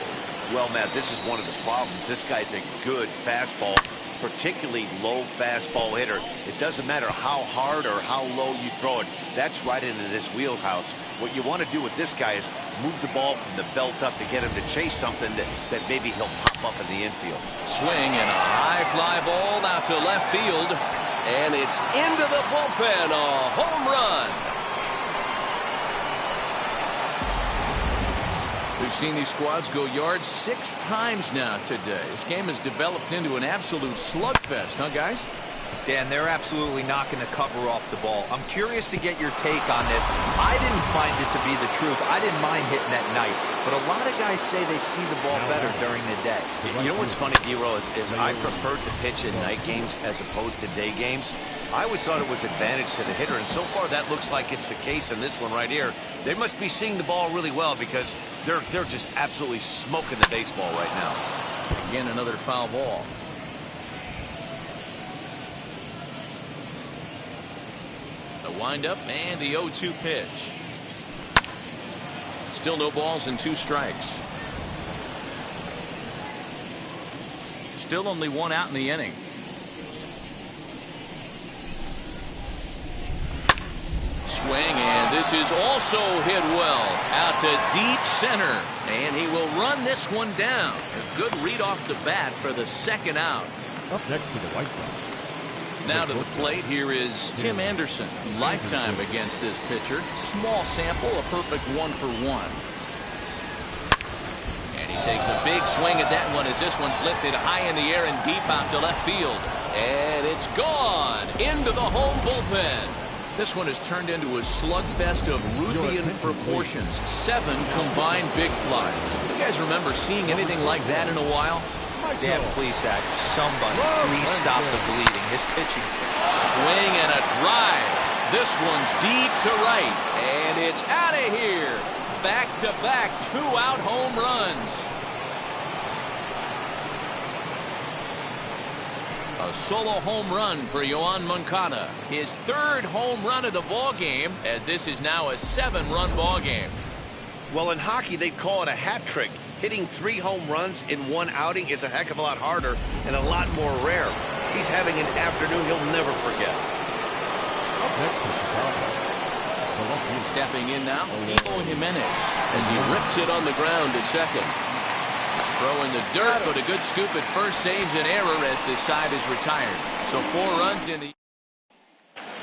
Speaker 4: Well, Matt, this is one of the problems. This guy's a good fastball, particularly low fastball hitter. It doesn't matter how hard or how low you throw it. That's right into this wheelhouse. What you want to do with this guy is move the ball from the belt up to get him to chase something that maybe he'll pop up in the infield.
Speaker 2: Swing and a high fly ball out to left field. And it's into the bullpen. A home run. We've seen these squads go yards 6 times now today. This game has developed into an absolute slugfest, huh, guys?
Speaker 3: Dan, they're absolutely not going to cover off the ball. I'm curious to get your take on this. I didn't find it to be the truth. I didn't mind hitting at night. But a lot of guys say they see the ball better during the day.
Speaker 4: You know what's funny, D-Roll, is I prefer to pitch in night games as opposed to day games. I always thought it was advantage to the hitter, and so far that looks like it's the case in this one right here. They must be seeing the ball really well because they're just absolutely smoking the baseball right now.
Speaker 2: Again, another foul ball. The windup and the 0-2 pitch. Still no balls and 2 strikes. Still only 1 out in the inning. Swing, and this is also hit well out to deep center, and he will run this one down. A good read off the bat for the second out.
Speaker 6: Up next to the White Sox.
Speaker 2: Now to the plate, here is Tim Anderson. Lifetime against this pitcher. Small sample, a perfect 1 for 1. And he takes a big swing at that one as this one's lifted high in the air and deep out to left field. And it's gone into the home bullpen. This one has turned into a slugfest of Ruthian proportions. 7 combined big flies. You guys remember seeing anything like that in a while?
Speaker 3: Dan Plesac, somebody, please stop the bleeding. His pitching's
Speaker 2: swing and a drive. This one's deep to right, and it's out of here. Back-to-back 2-out home runs. A solo home run for Yoan Moncada. His third home run of the ball game, as this is now a 7-run ball game.
Speaker 4: Well, in hockey, they'd call it a hat trick. Hitting 3 home runs in one outing is a heck of a lot harder and a lot more rare. He's having an afternoon he'll never forget.
Speaker 6: Up next to Chicago.
Speaker 2: Stepping in now, Eloy Jimenez, as he rips it on the ground to second. Throw in the dirt, but a good scoop at first saves an error as this side is retired. So 4 runs into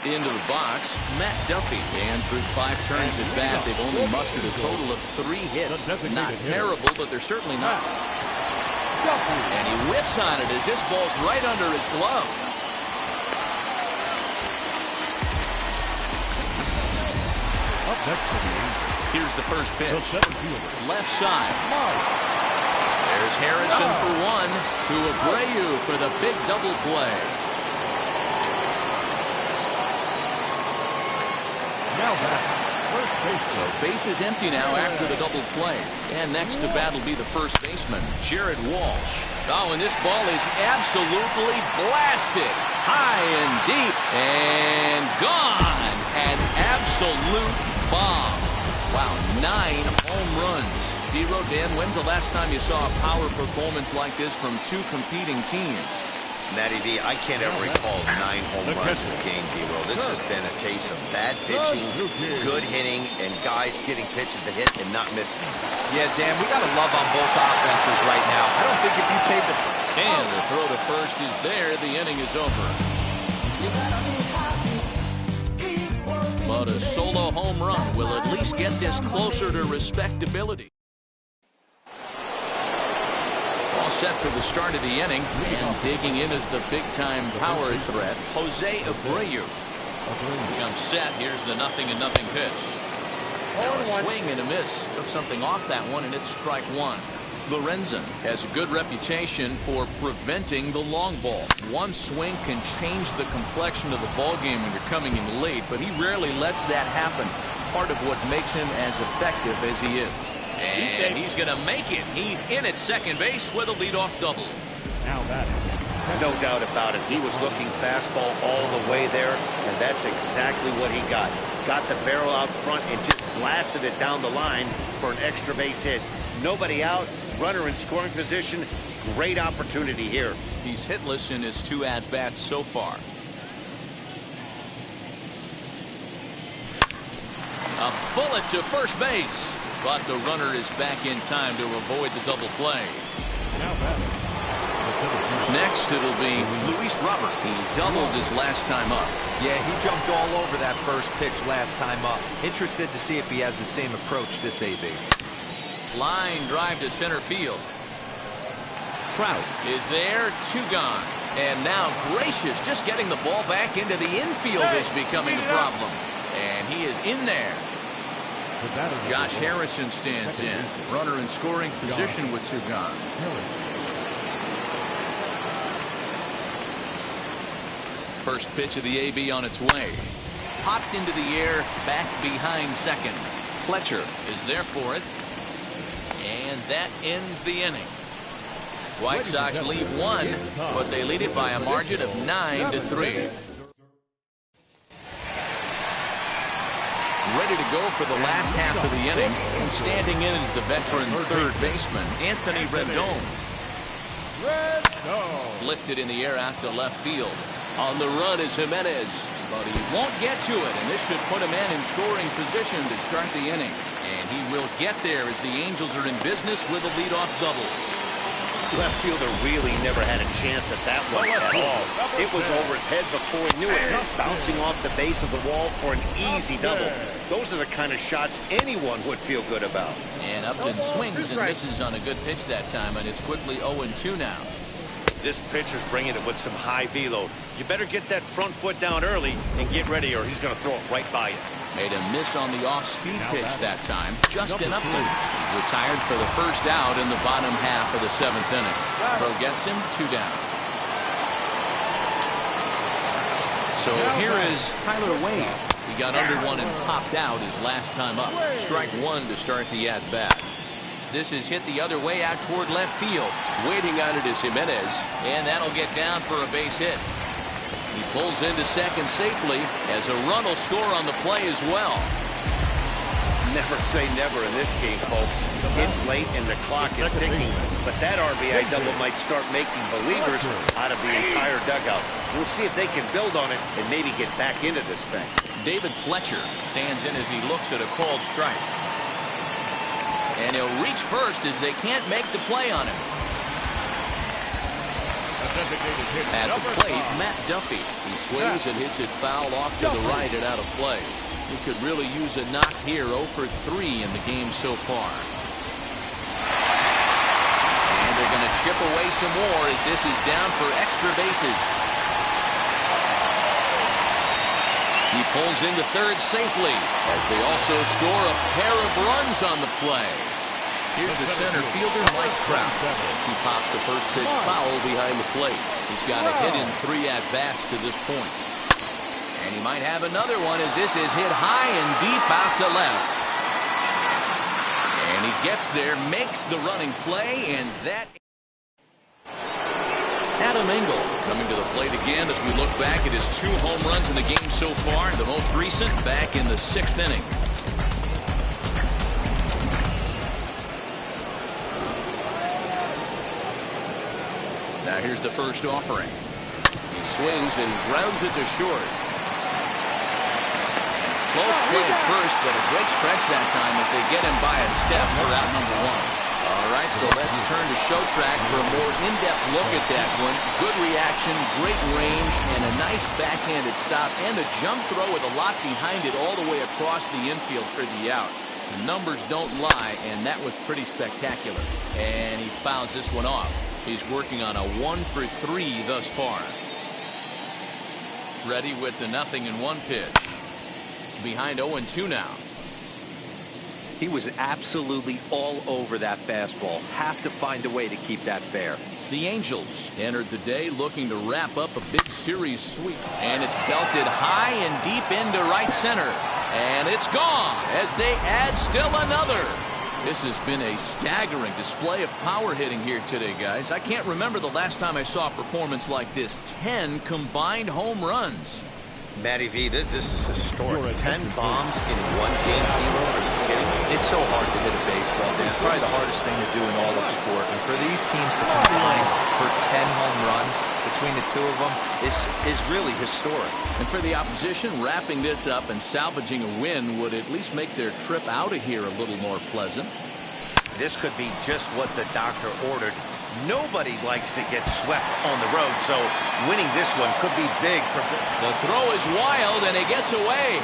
Speaker 2: the box. Matt Duffy, and through 5 turns at bat, they've only mustered a total of 3 hits. Not terrible, but they're certainly not. And he whiffs on it as this ball's right under his glove.
Speaker 6: Up next to the Angels.
Speaker 2: Here's the first pitch.
Speaker 6: The center fielder.
Speaker 2: Left side. There's Harrison for 1 to Abreu for the big double play.
Speaker 6: Now back. First base.
Speaker 2: So base is empty now after the double play. And next to bat will be the first baseman, Jared Walsh. Oh, and this ball is absolutely blasted. High and deep. And gone. An absolute bomb. Wow, 9 home runs. D-Row, Dan, when's the last time you saw a power performance like this from 2 competing teams?
Speaker 4: Matty V, I can't ever recall 9 home runs in a game, D-Row. This has been a case of bad pitching, good hitting, and guys getting pitches to hit and not missing.
Speaker 3: Yeah, Dan, we got to love on both offenses right now. I don't think if you paid the...
Speaker 2: And the throw to first is there. The inning is over. But a solo home run will at least get this closer to respectability. All set for the start of the inning, and digging in is the big-time power threat, Jose Abreu. Comes set. Here's the 0-0 pitch. Now a swing and a miss. Took something off that one, and it's strike 1. Lorenzen has a good reputation for preventing the long ball. One swing can change the complexion of the ball game when you're coming in late, but he rarely lets that happen. Part of what makes him as effective as he is. And he's going to make it. He's in at second base with a leadoff double.
Speaker 6: Now that is.
Speaker 4: No doubt about it. He was looking fastball all the way there, and that's exactly what he got. Got the barrel out front and just blasted it down the line for an extra base hit. Nobody out. Runner in scoring position. Great opportunity here.
Speaker 2: He's hitless in his 2 at-bats so far. A bullet to first base. But the runner is back in time to avoid the double play.
Speaker 6: Now back.
Speaker 2: Next it'll be Luis Robert. He doubled his last time up.
Speaker 3: Yeah, he jumped all over that first pitch last time up. Interested to see if he has the same approach this AB.
Speaker 2: Line drive to center field. Trout is there, 2 gone. And now Gracious just getting the ball back into the infield is becoming a problem. And he is in there. Josh Harrison stands in. Runner in scoring position with 2 gone. First pitch of the AB on its way. Popped into the air, back behind second. Fletcher is there for it. And that ends the inning. White Sox leave 1, but they lead it by a margin of 9-3. Ready to go for the last half of the inning, and standing in is the veteran third baseman, Anthony Rendon. Lifted in the air out to left field. On the run is Jimenez, but he won't get to it, and this should put a man in scoring position to start the inning. And he will get there as the Angels are in business with a leadoff double.
Speaker 4: Left fielder really never had a chance at that one at all. It was over his head before he knew it, bouncing off the base of the wall for an easy double. Those are the kind of shots anyone would feel good about.
Speaker 2: And Upton swings and misses on a good pitch that time, and it's quickly 0-2 now.
Speaker 4: This pitcher's bringing it with some high velo. You better get that front foot down early and get ready, or he's going to throw it right by you.
Speaker 2: Made a miss on the off-speed pitch that time. Justin Upton is retired for the first out in the bottom half of the 7th inning. Throw gets him 2 down. So here is Tyler Wade. He got under 1 and popped out his last time up. Strike 1 to start the at-bat. This is hit the other way out toward left field.
Speaker 8: Waiting on it is Jimenez.
Speaker 2: And that'll get down for a base hit. He pulls into second safely as a run will score on the play as well.
Speaker 4: Never say never in this game, folks. It's late and the clock is ticking, but that RBI double might start making believers out of the entire dugout. We'll see if they can build on it and maybe get back into this thing.
Speaker 2: David Fletcher stands in as he looks at a called strike. And he'll reach first as they can't make the play on him. At the plate, Matt Duffy. He swings and hits it foul off to the right and out of play. He could really use a knock here. 0 for 3 in the game so far. And they're going to chip away some more as this is down for extra bases. He pulls into third safely as they also score a pair of runs on the play. Here's the center fielder, Mike Trout, as he pops the first pitch foul behind the plate. He's got a hit in 3 at-bats to this point. And he might have another one as this is hit high and deep out to left. And he gets there, makes the running play, and that... Adam Engel coming to the plate again as we look back at his 2 home runs in the game so far. The most recent back in the 6th inning. Now here's the first offering. He swings and grounds it to short. Close play at first, but a great stretch that time as they get him by a step for out number 1. All right, so let's turn to show track for a more in-depth look at that one. Good reaction, great range, and a nice backhanded stop, and the jump throw with a lot behind it all the way across the infield for the out. The numbers don't lie, and that was pretty spectacular. And he fouls this one off. He's working on a 1 for 3 thus far. Ready with the 0-1 pitch. Behind 0-2 now.
Speaker 3: He was absolutely all over that fastball. Have to find a way to keep that fair.
Speaker 2: The Angels entered the day looking to wrap up a big series sweep. And it's belted high and deep into right center. And it's gone as they add still another. This has been a staggering display of power hitting here today, guys. I can't remember the last time I saw a performance like this. 10 combined home runs.
Speaker 4: Matty V, this is historic. 10 bombs in 1 game, Hero. Are you kidding me?
Speaker 3: It's so hard to hit a baseball, Dan. Probably the hardest thing to do in all of sport. And for these teams to combine for 10 home runs between the 2 of them is really historic.
Speaker 2: And for the opposition, wrapping this up and salvaging a win would at least make their trip out of here a little more pleasant.
Speaker 4: This could be just what the doctor ordered. Nobody likes to get swept on the road, so winning this one could be big for...
Speaker 2: The throw is wild, and he gets away.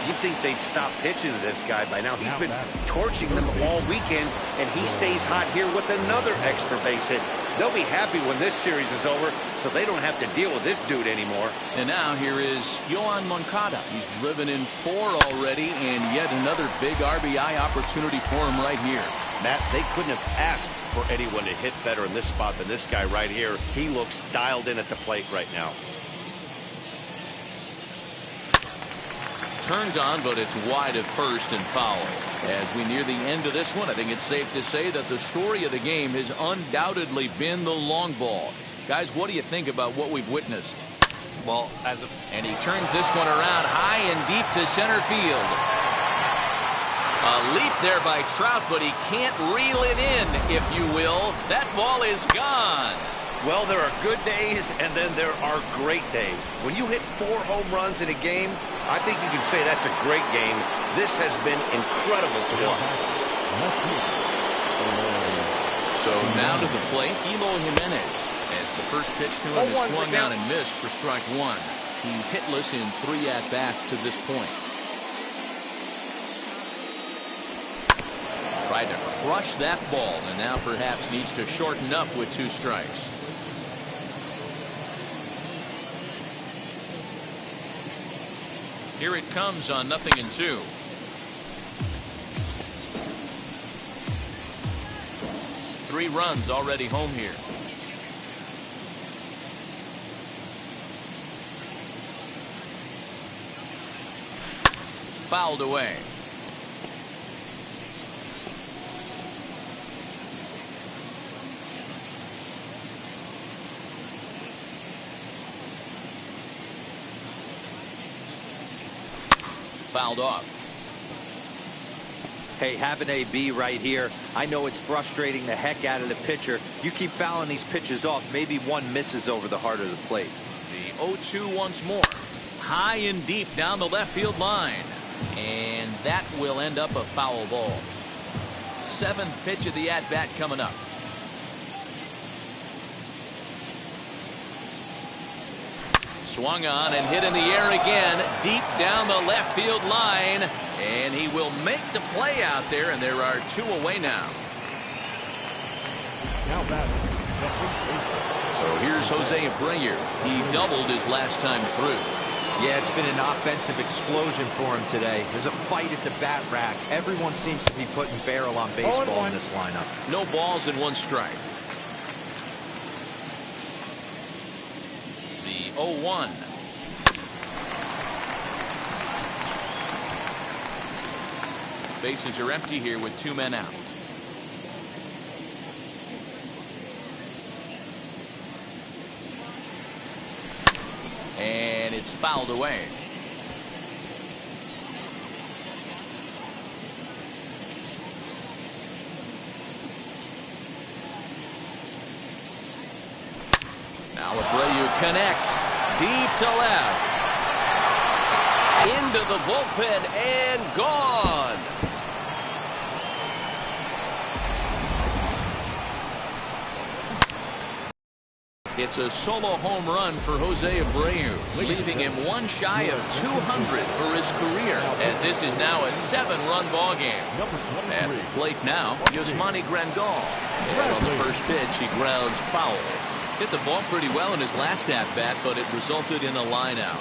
Speaker 4: You'd think they'd stop pitching to this guy by now. He's been torching them all weekend, and he stays hot here with another extra base hit. They'll be happy when this series is over, so they don't have to deal with this dude anymore.
Speaker 2: And now here is Yoan Moncada. He's driven in 4 already, and yet another big RBI opportunity for him right here.
Speaker 4: Matt, they couldn't have asked for anyone to hit better in this spot than this guy right here. He looks dialed in at the plate right now.
Speaker 2: Turned on, but it's wide at first and foul. As we near the end of this one, I think it's safe to say that the story of the game has undoubtedly been the long ball. Guys, what do you think about what we've witnessed?
Speaker 3: Well,
Speaker 2: and he turns this one around high and deep to center field. A leap there by Trout, but he can't reel it in, if you will. That ball is gone.
Speaker 4: Well, there are good days, and then there are great days. When you hit 4 home runs in a game, I think you can say that's a great game. This has been incredible to watch.
Speaker 2: So now to the plate, Eloy Jimenez. As the first pitch to him is swung out and missed for strike 1. He's hitless in 3 at-bats to this point. Tried to crush that ball, and now perhaps needs to shorten up with 2 strikes. Here it comes on 0-2. Three runs already home here. Fouled away. fouled off.
Speaker 3: Hey, have an AB right here. I know it's frustrating the heck out of the pitcher. You keep fouling these pitches off, maybe one misses over the heart of the plate.
Speaker 2: The 0-2 once more. High and deep down the left field line. And that will end up a foul ball. 7th pitch of the at-bat coming up. Swung on and hit in the air again, deep down the left field line. And he will make the play out there, and there are 2 away now.
Speaker 6: Now batting.
Speaker 2: So here's Jose Abreu. He doubled his last time through.
Speaker 3: Yeah, it's been an offensive explosion for him today. There's a fight at the bat rack. Everyone seems to be putting barrel on baseball in this lineup.
Speaker 2: No balls and 1 strike. The 0-1. Bases are empty here with 2 men out. And it's fouled away. Now Abreu connects deep to left. Into the bullpen and gone. It's a solo home run for Jose Abreu, leaving him 1 shy of 200 for his career, as this is now a 7-run ball game. At the plate now, Yasmani Grandal. And on the first pitch, he grounds foul. Hit the ball pretty well in his last at-bat, but it resulted in a line out.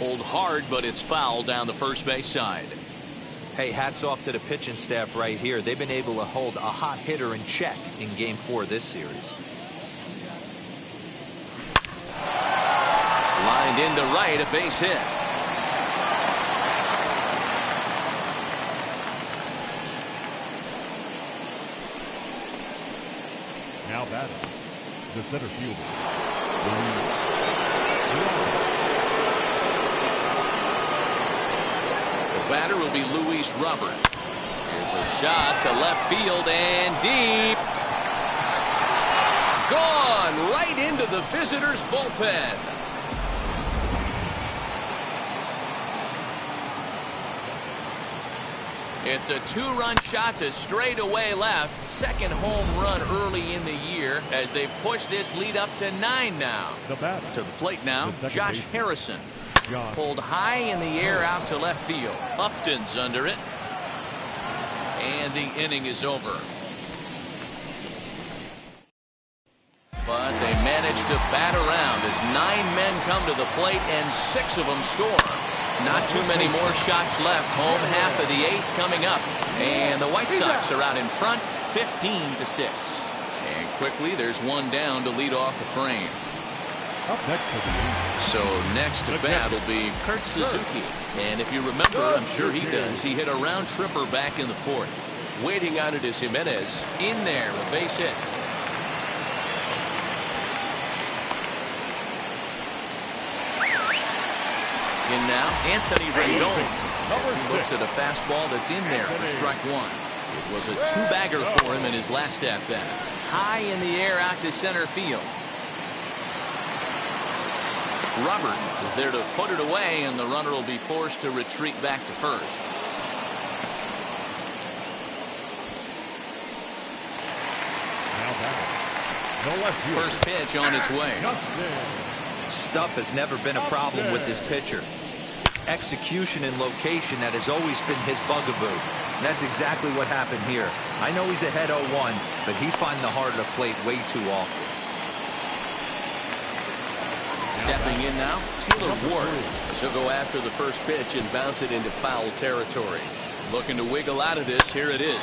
Speaker 2: Hold hard, but it's foul down the first base side.
Speaker 3: Hey, hats off to the pitching staff right here. They've been able to hold a hot hitter in check in Game 4 of this series.
Speaker 2: Lined into right, a base hit.
Speaker 6: Now batting. The center fielder.
Speaker 2: Batter will be Luis Robert. Here's a shot to left field and deep. Gone right into the visitors' bullpen. It's a 2-run shot to straightaway left. 2nd home run early in the year as they've pushed this lead up to 9 now.
Speaker 6: The batter.
Speaker 2: To the plate now, Josh Harrison. Pulled high in the air out to left field. Upton's under it. And the inning is over. But they managed to bat around as 9 men come to the plate and 6 of them score. Not too many more shots left. Home half of the 8th coming up. And the White Sox are out in front 15-6. And quickly there's 1 down to lead off the frame.
Speaker 6: Up next to the Angels.
Speaker 2: So next to bat will be Kurt Suzuki. And if you remember, I'm sure he does, he hit a round tripper back in the 4th. Waiting on it is Jimenez. In there, a base hit. In now, Anthony Rendon. As he looks at a fastball that's in there for strike 1. It was a 2-bagger for him in his last at-bat. High in the air out to center field. Robert is there to put it away, and the runner will be forced to retreat back to first. First pitch on its way.
Speaker 3: Stuff has never been a problem with this pitcher. It's execution and location that has always been his bugaboo. And that's exactly what happened here. I know he's ahead 0-1, but he's finding the heart of the plate way too often.
Speaker 2: Stepping in now, Taylor Ward. He'll go after the first pitch and bounce it into foul territory. Looking to wiggle out of this. Here it is.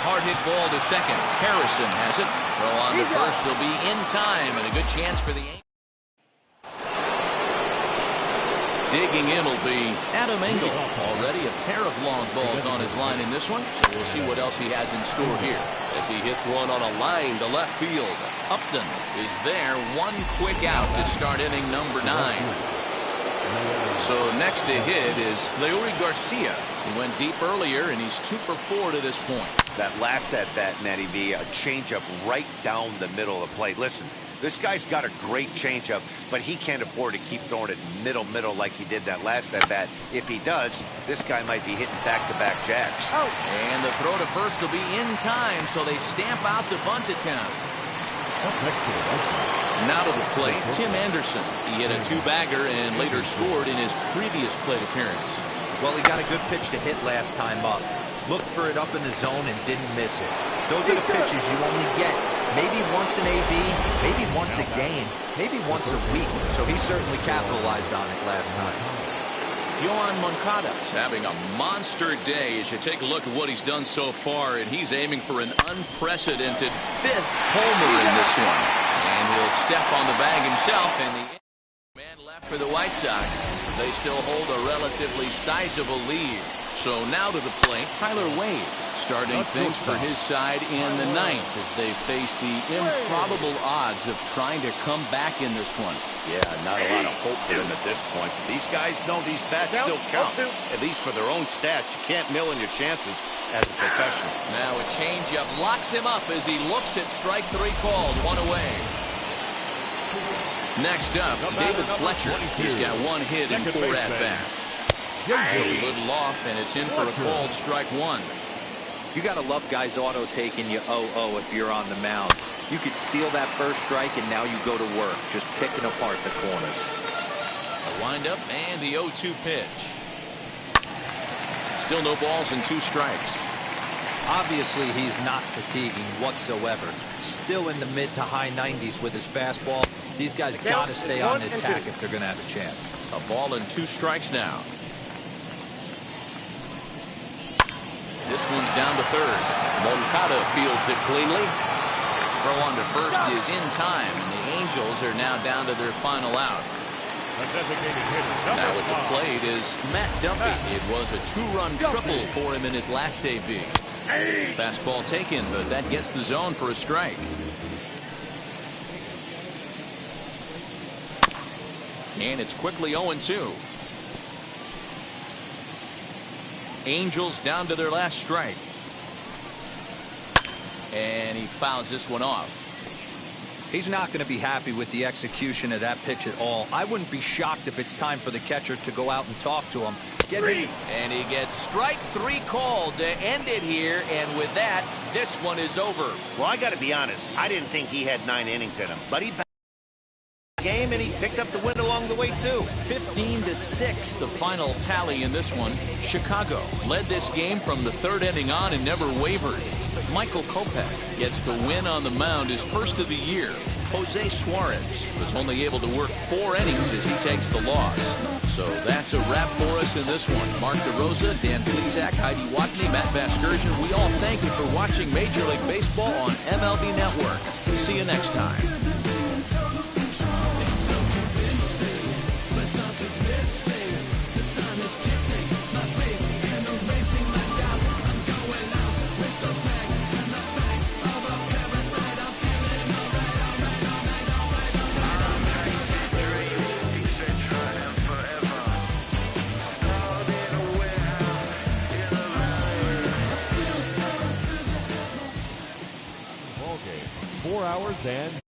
Speaker 2: Hard hit ball to second. Harrison has it. Throw on to first. He'll be in time, and a good chance for the Angels. Digging in will be Adam Engel. Already a pair of long balls on his line in this one, so we'll see what else he has in store here as he hits one on a line to left field. Upton is there. 1 quick out to start inning number 9. So next to hit is Leury Garcia. He went deep earlier, and he's 2 for 4 to this point.
Speaker 4: That last at-bat, Matty V, a changeup right down the middle of the plate. Listen, this guy's got a great changeup, but he can't afford to keep throwing it middle like he did that last at-bat. If he does, this guy might be hitting back-to-back jacks.
Speaker 5: Oh.
Speaker 2: And the throw to first will be in time, so they stamp out the bunt attempt. Now to the plate, Tim Anderson. He hit a 2-bagger and later scored in his previous plate appearance.
Speaker 3: Well, he got a good pitch to hit last time up. Looked for it up in the zone and didn't miss it. Those are the pitches you only get maybe once an AB, maybe once a game, maybe once a week. So he certainly capitalized on it last time.
Speaker 2: Yoan Moncada's having a monster day as you take a look at what he's done so far, and he's aiming for an unprecedented 5th homer in this one. And he'll step on the bag himself, and the man left for the White Sox. They still hold a relatively sizable lead. So now to the plate, Tyler Wade, starting things for his side in the 9th as they face the improbable odds of trying to come back in this one.
Speaker 4: Yeah, not a lot of hope for them at this point. These guys know these bats still count, at least for their own stats. You can't mill in your chances as a professional.
Speaker 2: Now a changeup locks him up as he looks at strike 3 called, 1 away. Next up, David Fletcher. He's got 1 hit and 4 at-bats. A little off, and it's in for a called strike 1.
Speaker 3: You got to love guys auto-taking you 0-0 if you're on the mound. You could steal that first strike, and now you go to work, just picking apart the corners.
Speaker 2: A windup and the 0-2 pitch. Still no balls and 2 strikes.
Speaker 3: Obviously, he's not fatiguing whatsoever. Still in the mid to high 90s with his fastball. These guys got to stay on the attack if they're going to have a chance.
Speaker 2: A ball and 2 strikes now. This one's down to third. Moncada fields it cleanly. Throw on to first is in time, and the Angels are now down to their final out. Now at the plate is Matt Duffy. It was a 2-run triple for him in his last AB. Fastball taken, but that gets the zone for a strike. And it's quickly 0-2. Angels down to their last strike. And he fouls this one off.
Speaker 3: He's not going to be happy with the execution of that pitch at all. I wouldn't be shocked if it's time for the catcher to go out and talk to him.
Speaker 2: And he gets strike 3 called to end it here, and with that, this one is over.
Speaker 4: Well, I got to be honest. I didn't think he had 9 innings in him, but he game, and he picked up the win along the way too.
Speaker 2: 15-6 the final tally in this one. Chicago led this game from the 3rd inning on and never wavered. Michael Kopech gets the win on the mound, his first of the year. Jose Suarez was only able to work 4 innings as he takes the loss. So that's a wrap for us in this one. Mark DeRosa, Dan Plesac, Heidi Watney, Matt Vasgersian. We all thank you for watching Major League Baseball on MLB Network. See you next time.
Speaker 6: Ball game. 4 hours and